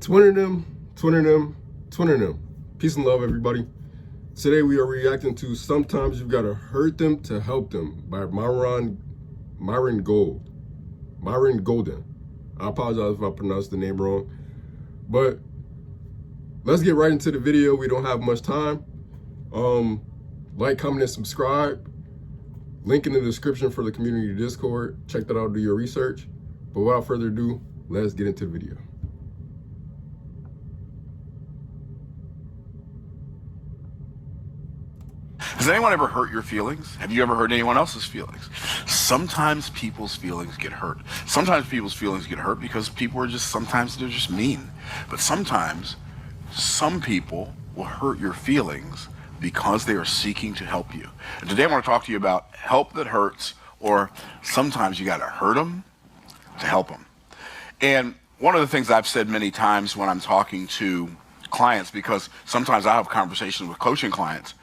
Twinning them. Peace and love, everybody. Today we are reacting to Sometimes You Gotta Hurt Them to Help Them by Myron Golden. I apologize if I pronounced the name wrong. But let's get right into the video. We don't have much time. Like, comment, and subscribe. Link in the description for the community Discord. Check that out, do your research. But without further ado, let's get into the video. Has anyone ever hurt your feelings? Have you ever hurt anyone else's feelings? Sometimes people's feelings get hurt. Sometimes people's feelings get hurt because people are sometimes they're just mean. But sometimes some people will hurt your feelings because they are seeking to help you. And today I want to talk to you about help that hurts, or sometimes you got to hurt them to help them. And one of the things I've said many times when I'm talking to clients, because sometimes I have conversations with coaching clients,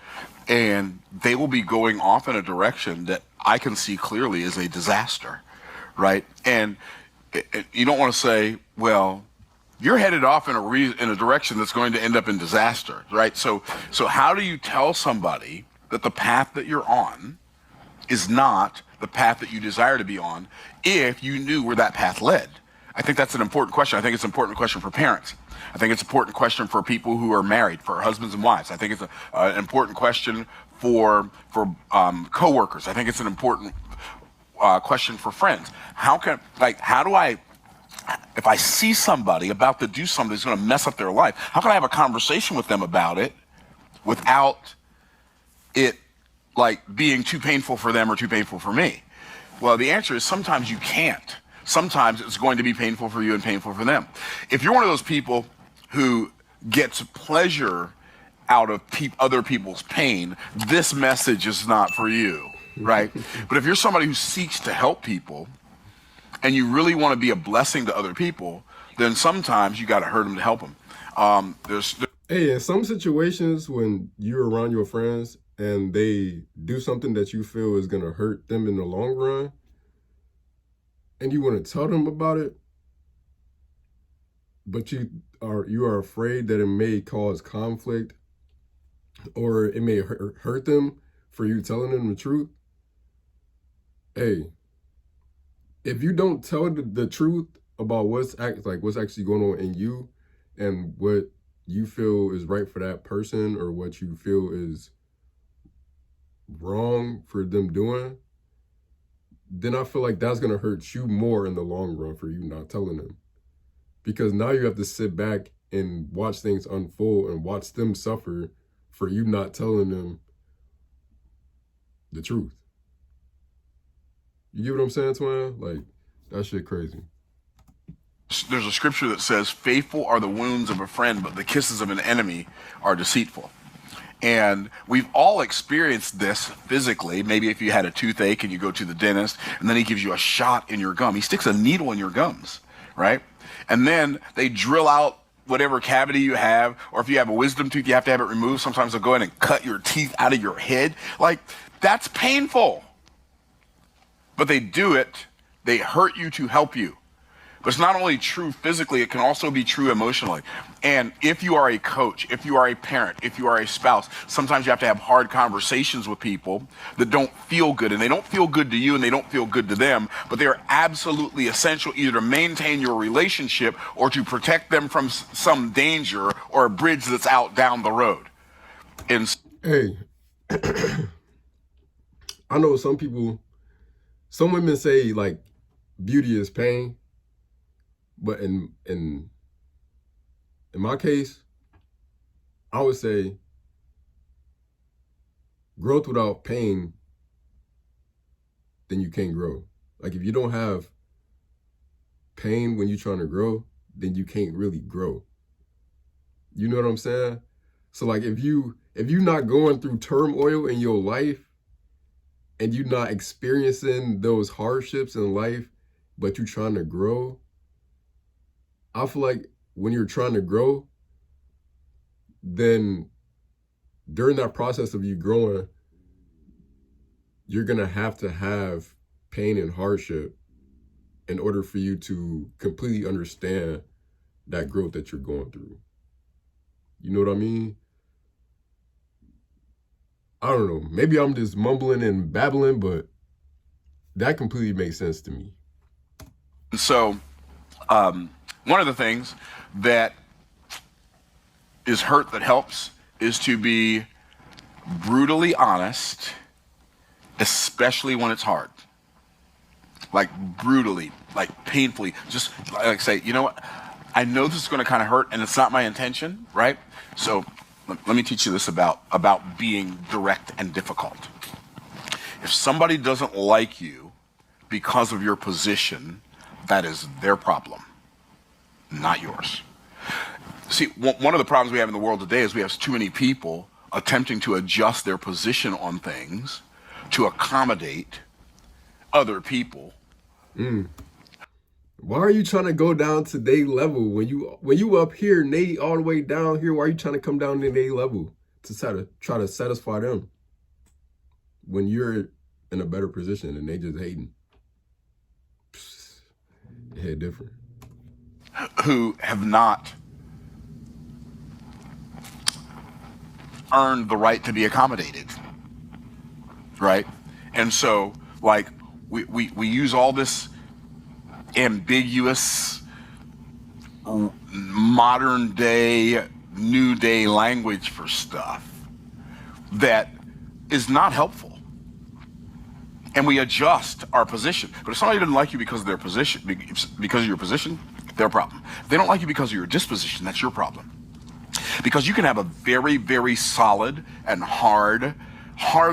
and they will be going off in a direction that I can see clearly is a disaster, right? And you don't want to say, well, you're headed off in a direction that's going to end up in disaster, right? So how do you tell somebody that the path that you're on is not the path that you desire to be on if you knew where that path led? I think that's an important question. I think it's an important question for parents. I think it's an important question for people who are married, for husbands and wives. I think it's an important question for coworkers. I think it's an important question for friends. How do I, if I see somebody about to do something that's going to mess up their life, how can I have a conversation with them about it without it being too painful for them or too painful for me? Well, the answer is sometimes you can't. Sometimes it's going to be painful for you and painful for them. If you're one of those people who gets pleasure out of other people's pain, this message is not for you, right? But if you're somebody who seeks to help people and you really want to be a blessing to other people, then sometimes you got to hurt them to help them. Hey, in some situations when you're around your friends and they do something that you feel is going to hurt them in the long run, and you want to tell them about it, but you are afraid that it may cause conflict or it may hurt them for you telling them the truth. Hey, if you don't tell the truth about what's actually going on in you and what you feel is right for that person or what you feel is wrong for them doing, then I feel like that's going to hurt you more in the long run for you not telling them. Because now you have to sit back and watch things unfold and watch them suffer for you not telling them the truth. You get what I'm saying, Twin? Like, that shit crazy. There's a scripture that says, faithful are the wounds of a friend, but the kisses of an enemy are deceitful. And we've all experienced this physically. Maybe if you had a toothache and you go to the dentist and then he gives you a shot in your gum. He sticks a needle in your gums, right? And then they drill out whatever cavity you have, or if you have a wisdom tooth, you have to have it removed. Sometimes they'll go in and cut your teeth out of your head. Like, that's painful. But they do it. They hurt you to help you. But it's not only true physically, it can also be true emotionally. And if you are a coach, if you are a parent, if you are a spouse, sometimes you have to have hard conversations with people that don't feel good. And they don't feel good to you and they don't feel good to them, but they are absolutely essential either to maintain your relationship or to protect them from some danger or a bridge that's out down the road. And hey, I know some women say like beauty is pain. But in my case, I would say growth without pain, then you can't grow. Like, if you don't have pain when you're trying to grow, then you can't really grow. You know what I'm saying? So like, if you're not going through turmoil in your life and you're not experiencing those hardships in life, but you're trying to grow, I feel like when you're trying to grow, then during that process of you growing, you're going to have pain and hardship in order for you to completely understand that growth that you're going through. You know what I mean? I don't know. Maybe I'm just mumbling and babbling, but that completely makes sense to me. So, one of the things that is hurt that helps is to be brutally honest, especially when it's hard. Like brutally, like painfully, just like say, you know what? I know this is going to kind of hurt and it's not my intention, right? So let me teach you this about being direct and difficult. If somebody doesn't like you because of your position, that is their problem, not yours. See, one of the problems we have in the world today is we have too many people attempting to adjust their position on things to accommodate other people. Why are you trying to go down to their level when you up here and they all the way down here? Why are you trying to come down to their level to try to satisfy them when you're in a better position and they just hating? It hit different. Who have not earned the right to be accommodated, right? And so, like, we use all this ambiguous modern day, new day language for stuff that is not helpful. And we adjust our position. But if somebody doesn't like you because of their position, because of your position, their problem. If they don't like you because of your disposition, that's your problem. Because you can have a very, very solid and hard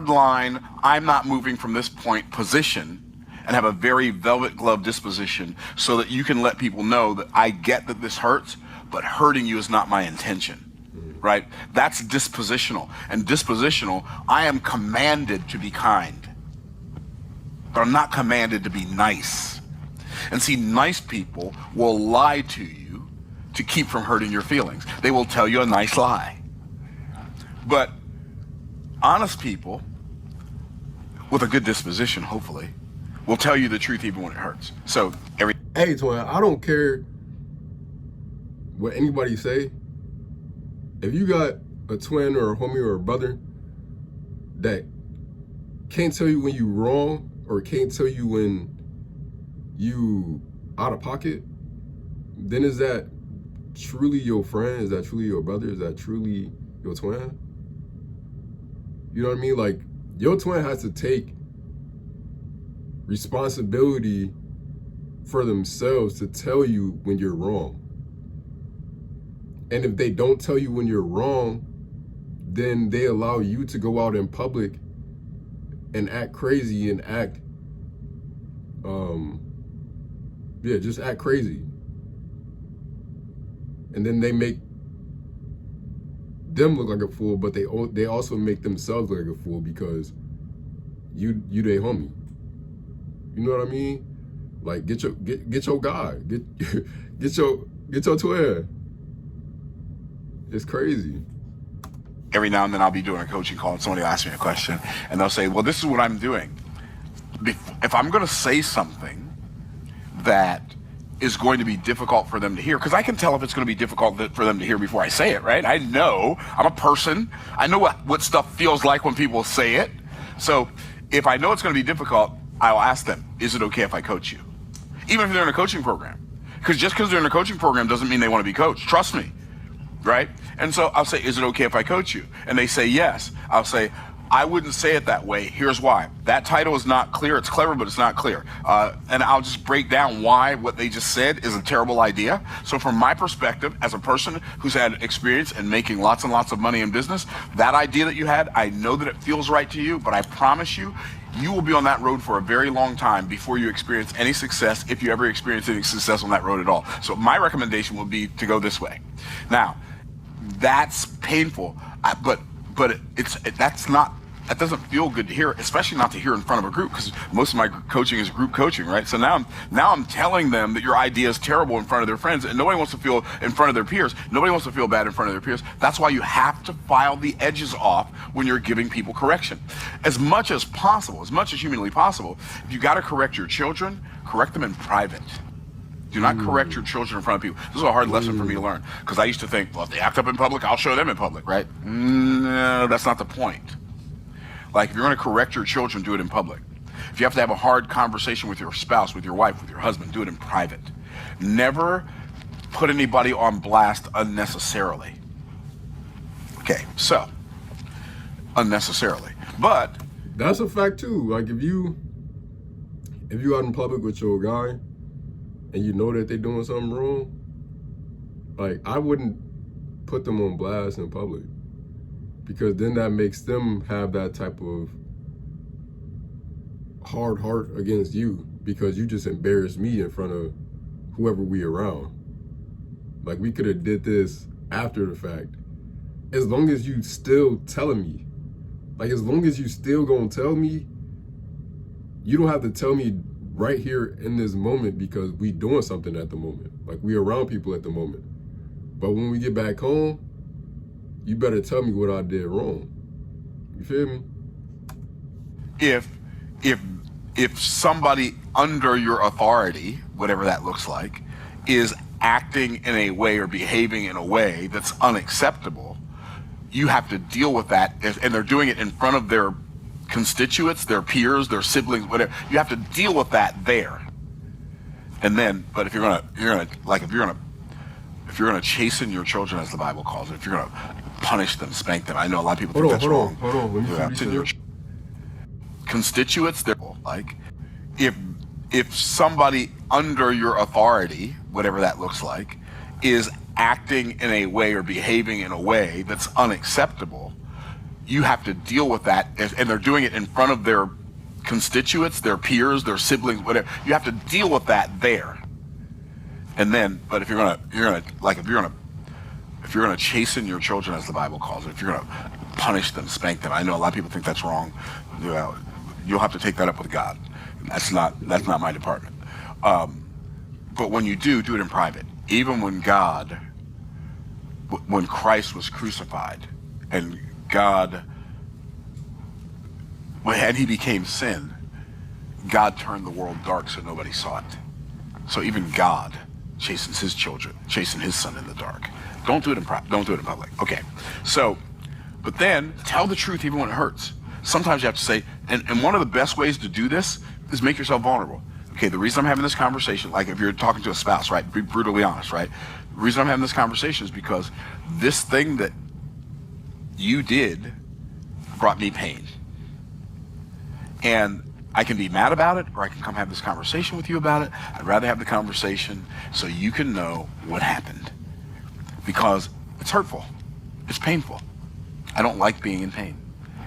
line, I'm not moving from this point position, and have a very velvet glove disposition so that you can let people know that I get that this hurts, but hurting you is not my intention, right? That's dispositional. And dispositional, I am commanded to be kind, but I'm not commanded to be nice. And see, nice people will lie to you to keep from hurting your feelings. They will tell you a nice lie. But honest people, with a good disposition, hopefully, will tell you the truth even when it hurts. So Hey, twin, I don't care what anybody say. If you got a twin or a homie or a brother that can't tell you when you wrong or can't tell you when you out of pocket, then is that truly your friend? Is that truly your brother? Is that truly your twin? You know what I mean? Like, your twin has to take responsibility for themselves to tell you when you're wrong. And if they don't tell you when you're wrong, then they allow you to go out in public and act crazy and act, just act crazy. And then they make them look like a fool, but they also make themselves look like a fool because you they homie. You know what I mean? Like, get your guy, get your twin. It's crazy. every now and then I'll be doing a coaching call and somebody will ask me a question and they'll say, well, this is what I'm doing. If I'm going to say something that is going to be difficult for them to hear, because I can tell if it's going to be difficult for them to hear before I say it, right? I know, I'm a person. I know what stuff feels like when people say it. So if I know it's going to be difficult, I'll ask them, is it okay if I coach you? Even if they're in a coaching program. Because just because they're in a coaching program doesn't mean they want to be coached. Trust me, right? And so I'll say, is it okay if I coach you? And they say yes. I'll say, I wouldn't say it that way. Here's why. That title is not clear. It's clever, but it's not clear. And I'll just break down why what they just said is a terrible idea. So from my perspective, as a person who's had experience in making lots and lots of money in business, that idea that you had, I know that it feels right to you, but I promise you, you will be on that road for a very long time before you experience any success, if you ever experience any success on that road at all. So my recommendation would be to go this way. Now, that's painful, but that doesn't feel good to hear, especially not to hear in front of a group, because most of my coaching is group coaching, right? So now I'm telling them that your idea is terrible in front of their friends, and nobody wants to feel in front of their peers. Nobody wants to feel bad in front of their peers. That's why you have to file the edges off when you're giving people correction. As much as possible, as much as humanly possible, if you got to correct your children, correct them in private. Do not correct your children in front of people. This is a hard lesson for me to learn, because I used to think, well, if they act up in public, I'll show them in public, right? No, that's not the point. Like, if you're going to correct your children, do it in public. If you have to have a hard conversation with your spouse, with your wife, with your husband, do it in private. Never put anybody on blast unnecessarily. Okay, so, unnecessarily. But that's a fact too. Like if you out in public with your guy and you know that they're doing something wrong, like I wouldn't put them on blast in public, because then that makes them have that type of hard heart against you, because you just embarrassed me in front of whoever we around. Like we could have did this after the fact. As long as you still telling me, like as long as you still gonna tell me, you don't have to tell me right here in this moment, because we doing something at the moment. Like we around people at the moment. But when we get back home, you better tell me what I did wrong. You feel me? If somebody under your authority, whatever that looks like, is acting in a way or behaving in a way that's unacceptable, you have to deal with that, and they're doing it in front of their constituents, their peers, their siblings, whatever. You have to deal with that there. And then, but if you're gonna chasten your children, as the Bible calls it, if you're gonna punish them, spank them, I know a lot of people think that's wrong. Hold on. Let me Yeah, see to your constituents, they're like, if somebody under your authority, whatever that looks like, is acting in a way or behaving in a way that's unacceptable, you have to deal with that, and they're doing it in front of their constituents, their peers, their siblings, whatever. You have to deal with that there. And then, but if you're gonna chasten your children, as the Bible calls it, if you're gonna punish them, spank them, I know a lot of people think that's wrong. You'll have to take that up with God. That's not my department. But when you do it in private. Even when Christ was crucified, and he became sin, God turned the world dark so nobody saw it. So even God chastens his children, chastened his son in the dark. Don't do it in private. Don't do it in public. Okay. So, but then tell the truth even when it hurts. Sometimes you have to say, and one of the best ways to do this is make yourself vulnerable. Okay, the reason I'm having this conversation, like if you're talking to a spouse, right, be brutally honest, right? The reason I'm having this conversation is because this thing that you did brought me pain. And I can be mad about it, or I can come have this conversation with you about it. I'd rather have the conversation so you can know what happened. Because it's hurtful. It's painful. I don't like being in pain.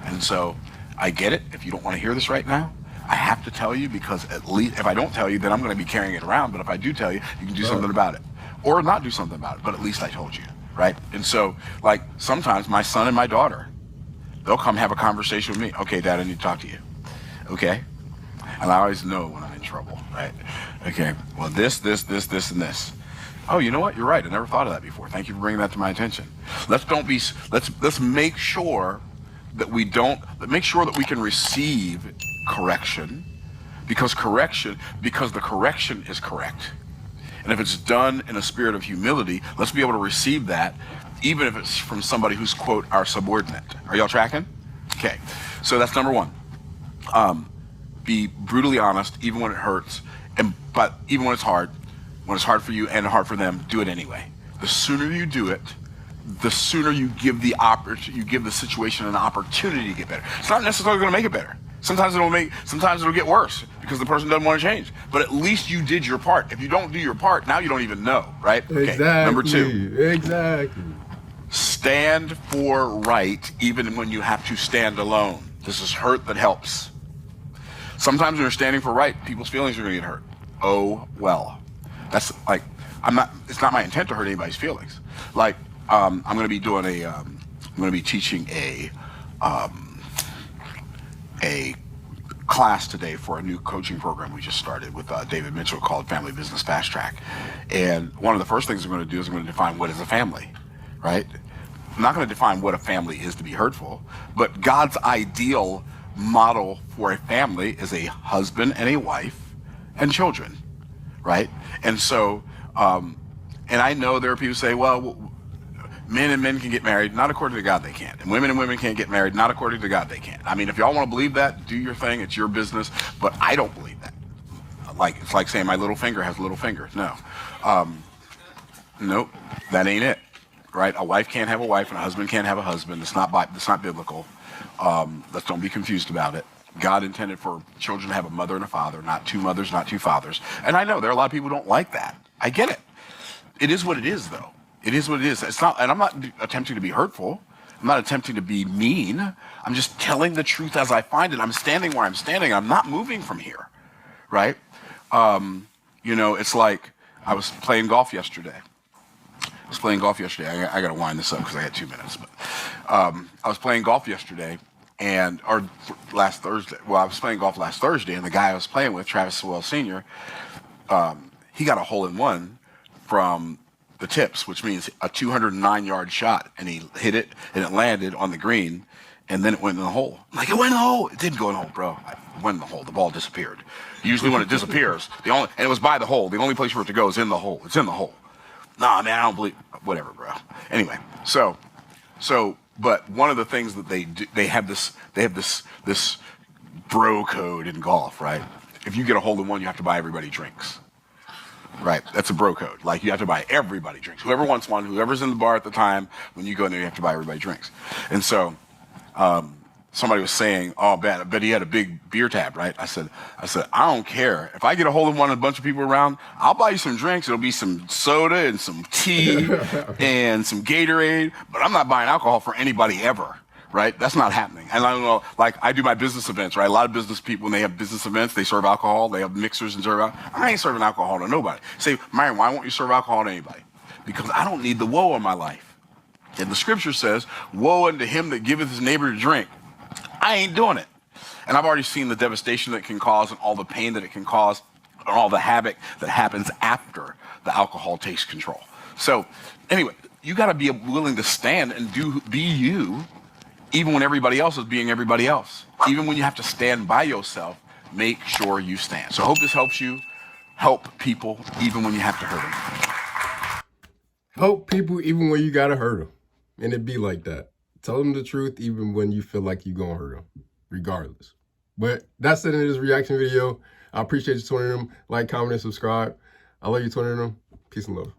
And so I get it. If you don't want to hear this right now, I have to tell you, because at least if I don't tell you, then I'm going to be carrying it around. But if I do tell you, you can do something about it, or not do something about it. But at least I told you, right? And so, like, sometimes my son and my daughter, they'll come have a conversation with me. Okay, Dad, I need to talk to you. Okay? And I always know when I'm in trouble, right? Okay, well, this, and this. Oh, you know what? You're right. I never thought of that before. Thank you for bringing that to my attention. Let's make sure that we can receive correction, because the correction is correct. And if it's done in a spirit of humility, let's be able to receive that, even if it's from somebody who's, quote, our subordinate. Are y'all tracking? Okay, so that's number one. Be brutally honest, even when it hurts, but even when it's hard for you and hard for them, do it anyway. The sooner you do it, the sooner you give the situation an opportunity to get better. It's not necessarily going to make it better. Sometimes it'll get worse because the person doesn't want to change. But at least you did your part. If you don't do your part, now you don't even know, right? Okay. Exactly. Number two. Exactly. Stand for right even when you have to stand alone. This is hurt that helps. Sometimes when you're standing for right, people's feelings are going to get hurt. Oh, well. That's like, it's not my intent to hurt anybody's feelings. Like, I'm going to be teaching a class today for a new coaching program we just started with David Mitchell called Family Business Fast Track. And one of the first things I'm going to do is I'm going to define what is a family, right? I'm not going to define what a family is to be hurtful, but God's ideal model for a family is a husband and a wife and children, right? And so, and I know there are people who say, well, men and men can get married, not according to God they can't. And women can't get married, not according to God they can't. I mean, if y'all want to believe that, do your thing, it's your business, but I don't believe that. Like, it's like saying my little finger has a little finger. No. Nope, that ain't it, right? A wife can't have a wife and a husband can't have a husband. It's not biblical. Let's don't be confused about it. God intended for children to have a mother and a father, not two mothers, not two fathers. And I know there are a lot of people who don't like that. I get it. It is what it is, though. It is what it is. It's not, and I'm not attempting to be hurtful. I'm not attempting to be mean. I'm just telling the truth as I find it. I'm standing where I'm standing. I'm not moving from here, right? It's like I was playing golf yesterday. I got to wind this up because I had 2 minutes. But I was playing golf yesterday, last Thursday. Well, I was playing golf last Thursday, and the guy I was playing with, Travis Sewell Sr., he got a hole-in-one from the tips, which means a 209-yard shot, and he hit it, and it landed on the green, and then it went in the hole. I'm like, it went in the hole. It didn't go in the hole, bro. It went in the hole. The ball disappeared. Usually when it disappears, and it was by the hole. The only place for it to go is in the hole. It's in the hole. Nah, man, I don't believe. Whatever, bro. Anyway, but one of the things that they do, they have this bro code in golf, right? If you get a hole-in-one, you have to buy everybody drinks. Right, that's a bro code. Like, you have to buy everybody drinks. Whoever wants one, whoever's in the bar at the time, when you go in there, you have to buy everybody drinks. And so, somebody was saying, "Oh, man, I bet he had a big beer tab, right?" I said, I don't care. If I get a hole-in-one and a bunch of people around, I'll buy you some drinks. It'll be some soda and some tea and some Gatorade, but I'm not buying alcohol for anybody ever. Right? That's not happening. And I don't know, like, I do my business events, right? A lot of business people, when they have business events, they serve alcohol, they have mixers and serve alcohol. I ain't serving alcohol to nobody. Say, Myron, why won't you serve alcohol to anybody? Because I don't need the woe in my life. And the scripture says, woe unto him that giveth his neighbor to drink. I ain't doing it. And I've already seen the devastation that it can cause and all the pain that it can cause and all the havoc that happens after the alcohol takes control. So anyway, you got to be willing to stand and be you, even when everybody else is being everybody else. Even when you have to stand by yourself, make sure you stand. So I hope this helps you help people even when you have to hurt them. Help people even when you gotta hurt them. And it be like that. Tell them the truth even when you feel like you're gonna hurt them, regardless. But that's it in this reaction video. I appreciate you tuning in. Like, comment, and subscribe. I love you tuning in. Peace and love.